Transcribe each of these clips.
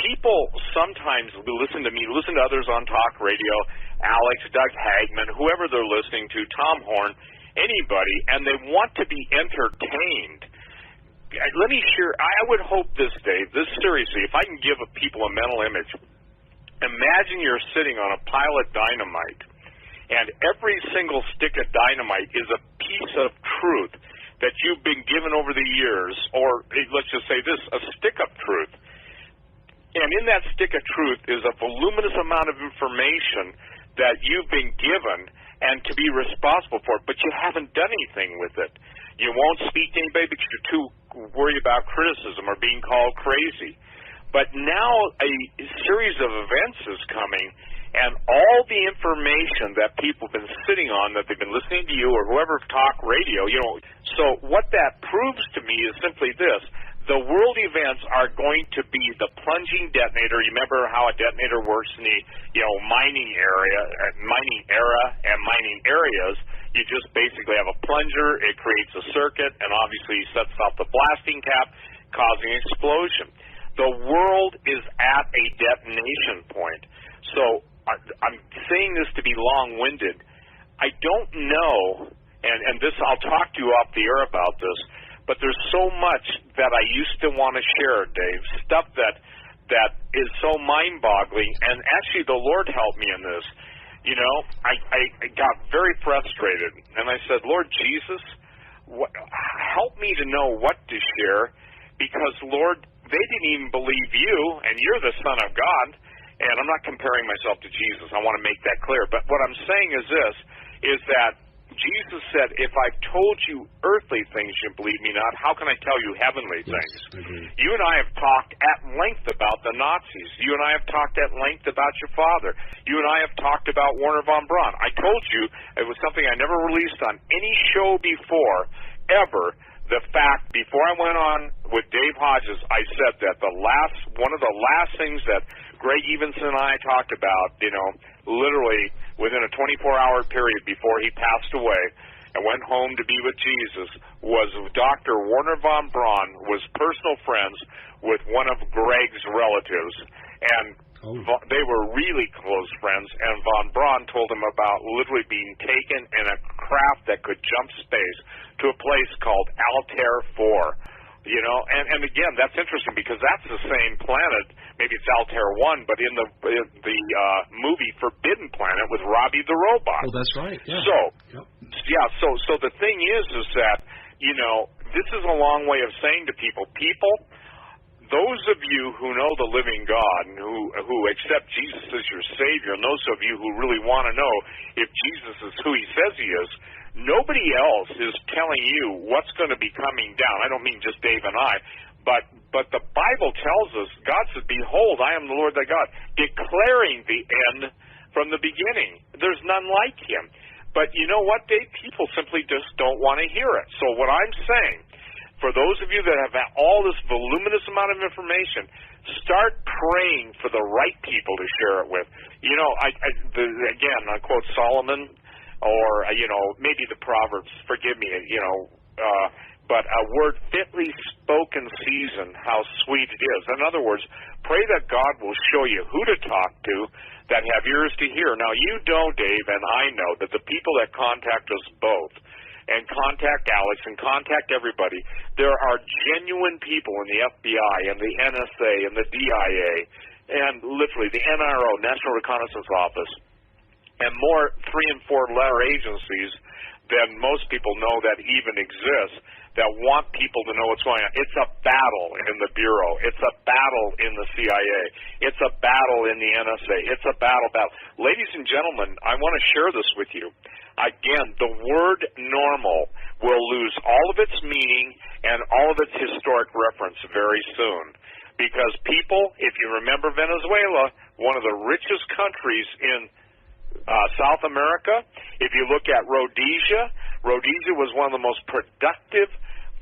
people sometimes listen to me, listen to others on talk radio, Alex, Doug Hagman, whoever they're listening to, Tom Horn, anybody, and they want to be entertained. Let me share, I would hope this, Dave, this seriously, if I can give people a mental image, imagine you're sitting on a pile of dynamite, and every single stick of dynamite is a piece of truth that you've been given over the years, or let's just say this, a stick of truth. And in that stick of truth is a voluminous amount of information that you've been given and to be responsible for it, but you haven't done anything with it. You won't speak to anybody because you're too worried about criticism or being called crazy. But now a series of events is coming, and all the information that people have been sitting on, that they've been listening to you or whoever talk radio, so what that proves to me is simply this. The world events are going to be the plunging detonator. You remember how a detonator works in the mining era and mining areas. You just basically have a plunger, it creates a circuit, and obviously sets off the blasting cap, causing explosion. The world is at a detonation point. So I'm saying this to be long-winded. I don't know, and this I'll talk to you off the air about this, but there's so much that I used to want to share, Dave, stuff that is so mind-boggling, and actually the Lord helped me in this. I got very frustrated, and I said, Lord Jesus, help me to know what to share, because, Lord, they didn't even believe you, and you're the Son of God, and I'm not comparing myself to Jesus. I want to make that clear. But what I'm saying is this, is that Jesus said, if I've told you earthly things, you believe me not, how can I tell you heavenly things? You and I have talked at length about the Nazis. You and I have talked at length about your father. You and I have talked about Wernher von Braun. I told you it was something I never released on any show before, ever. The fact, before I went on with Dave Hodges, I said that one of the last things that Greg Evenson and I talked about, literally within a 24-hour period before he passed away and went home to be with Jesus, was Dr. Wernher von Braun was personal friends with one of Greg's relatives. And they were really close friends, and von Braun told him about literally being taken in a craft that could jump space to a place called Altair 4. And again, that's interesting because that's the same planet. Maybe it's Altair 1, but in the movie Forbidden Planet with Robbie the Robot. Oh, that's right. Yeah. So the thing is that, this is a long way of saying to people, those of you who know the living God and who accept Jesus as your Savior, and those of you who really want to know if Jesus is who he says he is, nobody else is telling you what's going to be coming down. I don't mean just Dave and I, but the Bible tells us, God says, behold, I am the Lord thy God, declaring the end from the beginning. There's none like him. But you know what, Dave? People simply just don't want to hear it. So what I'm saying, for those of you that have all this voluminous amount of information, start praying for the right people to share it with. Again, I quote Solomon, or, maybe the Proverbs, forgive me, but a word fitly spoken season, how sweet it is. In other words, pray that God will show you who to talk to that have ears to hear. Now, you know, Dave, and I know that the people that contact us both, and contact Alex and contact everybody, there are genuine people in the FBI and the NSA and the DIA and literally the NRO, National Reconnaissance Office, and more 3- and 4-letter agencies than most people know that even exist, that want people to know what's going on. It's a battle in the Bureau. It's a battle in the CIA. It's a battle in the NSA. It's a battle. Ladies and gentlemen, I want to share this with you. Again, the word normal will lose all of its meaning and all of its historic reference very soon. Because people, if you remember Venezuela, one of the richest countries in South America, if you look at Rhodesia was one of the most productive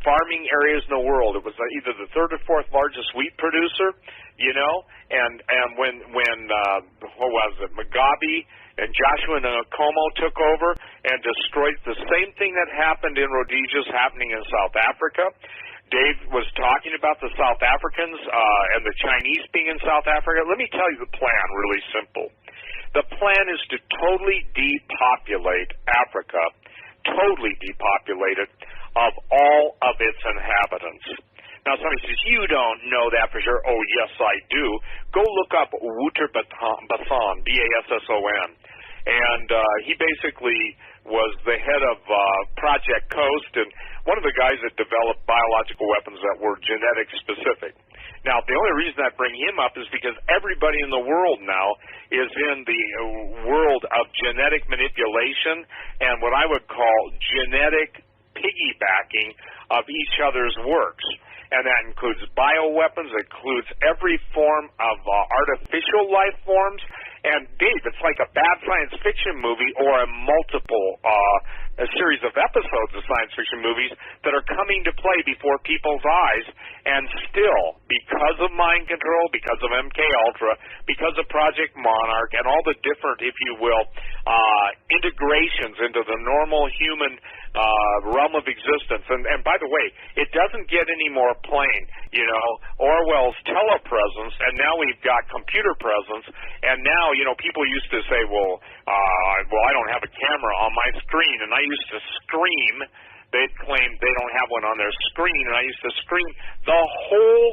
farming areas in the world. It was either the 3rd or 4th largest wheat producer, and when what was it, Mugabe and Joshua Nkomo took over and destroyed, the same thing that happened in Rhodesia is happening in South Africa. Dave was talking about the South Africans and the Chinese being in South Africa. Let me tell you the plan, really simple. The plan is to totally depopulate Africa, totally depopulate it, of all of its inhabitants. Now, somebody says, you don't know that for sure. Oh, yes, I do. Go look up Wouter Basson, B-A-S-S-O-N. And he basically was the head of Project Coast and one of the guys that developed biological weapons that were genetic specific. Now, the only reason I bring him up is because everybody in the world now is in the world of genetic manipulation and what I would call genetic piggybacking of each other's works. And that includes bioweapons, it includes every form of artificial life forms. And, Dave, it's like a bad science fiction movie or a series of episodes of science fiction movies that are coming to play before people's eyes. And still, because of mind control, because of MKUltra, because of Project Monarch, and all the different, if you will, integrations into the normal human realm of existence. And by the way, it doesn't get any more plain. You know, Orwell's telepresence, and now we've got computer presence, and now, you know, people used to say, well, I don't have a camera on my screen, and I used to scream. They'd claim they don't have one on their screen, and I used to scream, the whole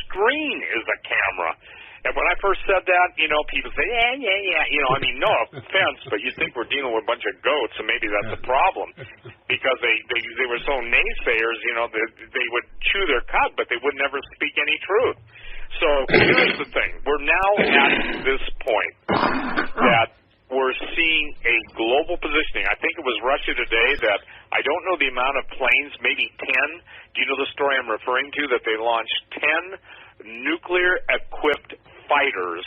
screen is a camera. And when I first said that, you know, people say, yeah. You know, I mean, no offense, but you think we're dealing with a bunch of goats, and maybe that's a problem. Because they were so naysayers, you know, they would chew their cud, but they would never speak any truth. So here's the thing. We're now at this point that we're seeing a global positioning. I think it was Russia today that, I don't know the amount of planes, maybe 10. Do you know the story I'm referring to, that they launched 10 nuclear-equipped fighters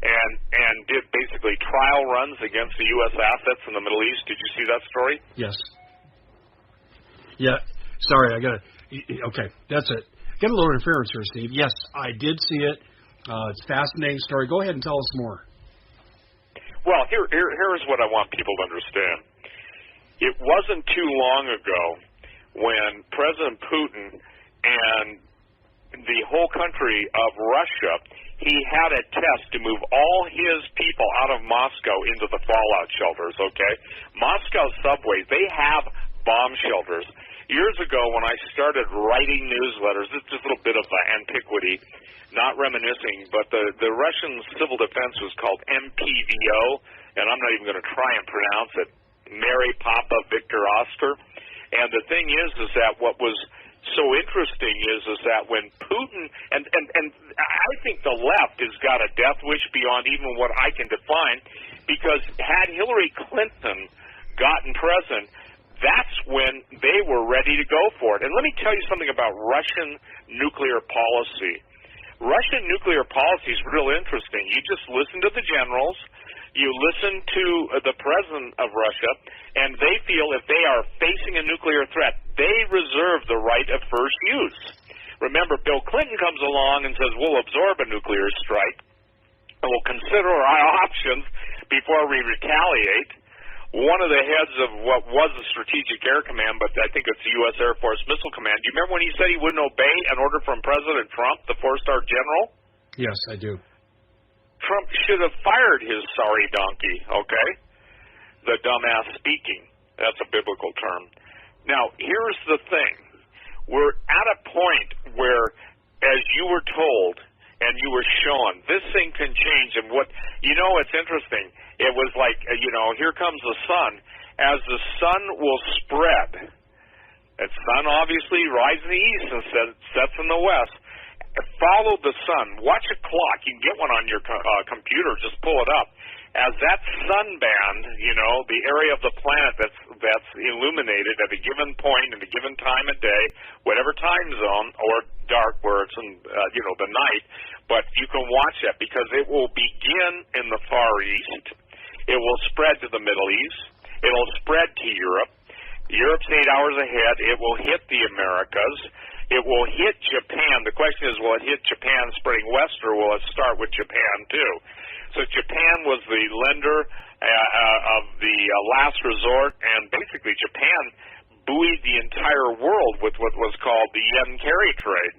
and did basically trial runs against the U.S. assets in the Middle East? Did you see that story? Yes. Yeah. Sorry, I got to... Okay, that's it. Get a little interference here, Steve. Yes, I did see it. It's a fascinating story. Go ahead and tell us more. Well, here's what I want people to understand. It wasn't too long ago when President Putin and the whole country of Russia, he had a test to move all his people out of Moscow into the fallout shelters, okay? Moscow subways, they have bomb shelters. Years ago when I started writing newsletters, it's just a little bit of antiquity, not reminiscing, but the Russian civil defense was called MPVO, and I'm not even going to try and pronounce it, Mary Papa Victor Oscar. And the thing is that what was so interesting is that when Putin, and I think the left has got a death wish beyond even what I can define, because had Hillary Clinton gotten president, that's when they were ready to go for it. And let me tell you something about Russian nuclear policy. Russian nuclear policy is real interesting. You just listen to the generals, you listen to the president of Russia, and they feel if they are facing a nuclear threat, they reserve the right of first use. Remember, Bill Clinton comes along and says, we'll absorb a nuclear strike, and we'll consider our options before we retaliate. One of the heads of what was the Strategic Air Command, but I think it's the U.S. Air Force Missile Command, do you remember when he said he wouldn't obey an order from President Trump, the four-star general? Yes, I do. Trump should have fired his sorry donkey, okay? The dumbass speaking. That's a biblical term. Now, here's the thing. We're at a point where, as you were told and you were shown, this thing can change. And what, you know, it's interesting. It was like, you know, here comes the sun. As the sun will spread, the sun obviously rises in the east and sets in the west. Follow the sun. Watch a clock. You can get one on your computer. Just pull it up. As that sun band, you know, the area of the planet that's illuminated at a given point in a given time of day, whatever time zone, or dark where it's in, you know, the night, but you can watch that because it will begin in the Far East. It will spread to the Middle East. It will spread to Europe. Europe's 8 hours ahead. It will hit the Americas. It will hit Japan. The question is, will it hit Japan spreading west, or will it start with Japan too? So Japan was the lender of the last resort, and basically Japan buoyed the entire world with what was called the yen carry trade.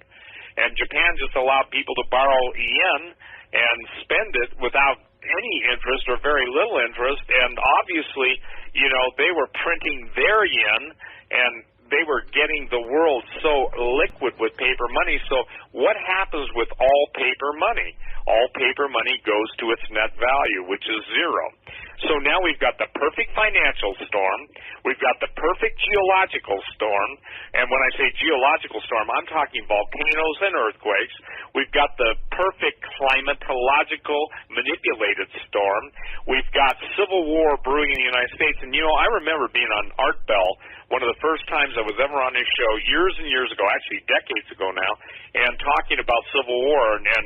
And Japan just allowed people to borrow yen and spend it without any interest or very little interest, and obviously, they were printing their yen, and they were getting the world so liquid with paper money. So what happens with all paper money? All paper money goes to its net value, which is zero. So now we've got the perfect financial storm, we've got the perfect geological storm, and when I say geological storm, I'm talking volcanoes and earthquakes. We've got the perfect climatological manipulated storm. We've got civil war brewing in the United States, and I remember being on Art Bell, one of the first times I was ever on this show years and years ago, actually decades ago now, and talking about civil war, and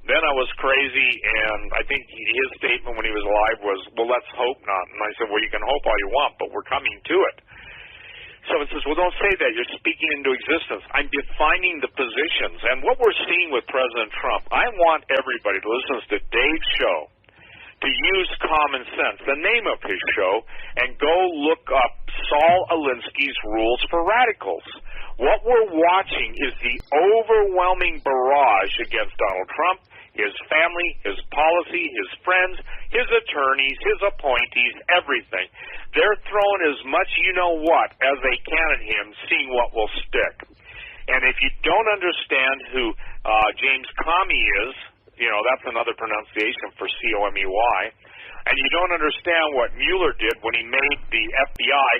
then I was crazy, and I think his statement when he was alive was, well, let's hope not. And I said, well, you can hope all you want, but we're coming to it. So it says, well, don't say that. You're speaking into existence. I'm defining the positions. And what we're seeing with President Trump, I want everybody to listen to Dave's show to use common sense, the name of his show, and go look up Saul Alinsky's Rules for Radicals. What we're watching is the overwhelming barrage against Donald Trump, his family, his policy, his friends, his attorneys, his appointees, everything. They're throwing as much you-know-what as they can at him, seeing what will stick. And if you don't understand who James Comey is, that's another pronunciation for C-O-M-E-Y, and you don't understand what Mueller did when he made the FBI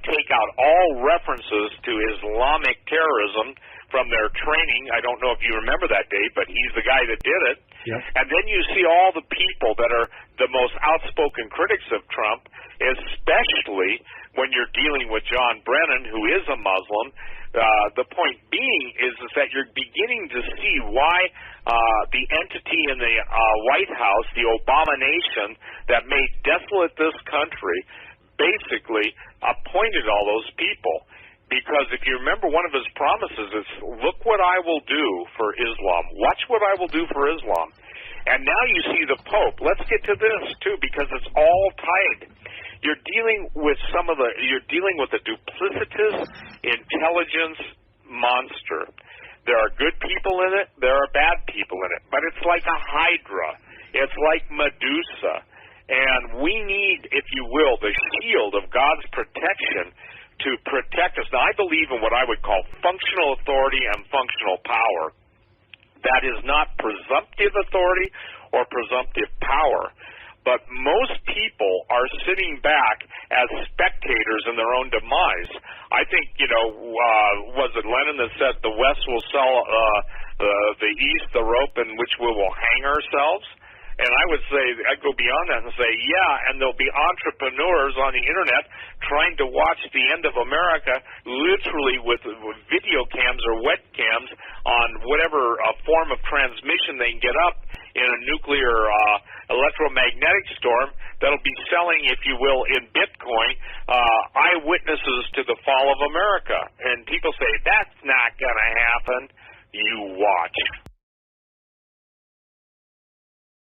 take out all references to Islamic terrorism from their training. I don't know if you remember that, Dave, but he's the guy that did it. Yep. And then you see all the people that are the most outspoken critics of Trump, especially when you're dealing with John Brennan, who is a Muslim. The point being is that you're beginning to see why the entity in the White House, the abomination that made desolate this country, basically appointed all those people. Because if you remember, one of his promises is, look what I will do for Islam. Watch what I will do for Islam. And now you see the Pope. Let's get to this, too, because it's all tied. You're dealing with a duplicitous intelligence monster. There are good people in it. There are bad people in it. But it's like a hydra. It's like Medusa. And we need, if you will, the shield of God's protection to protect us. Now, I believe in what I would call functional authority and functional power. That is not presumptive authority or presumptive power. But most people are sitting back as spectators in their own demise. I think, was it Lenin that said the West will sell the East the rope in which we will hang ourselves? And I would say, I'd go beyond that and say, yeah, and there'll be entrepreneurs on the Internet trying to watch the end of America literally with video cams or webcams on whatever form of transmission they can get up in a nuclear electromagnetic storm that'll be selling, if you will, in Bitcoin, eyewitnesses to the fall of America. And people say, that's not going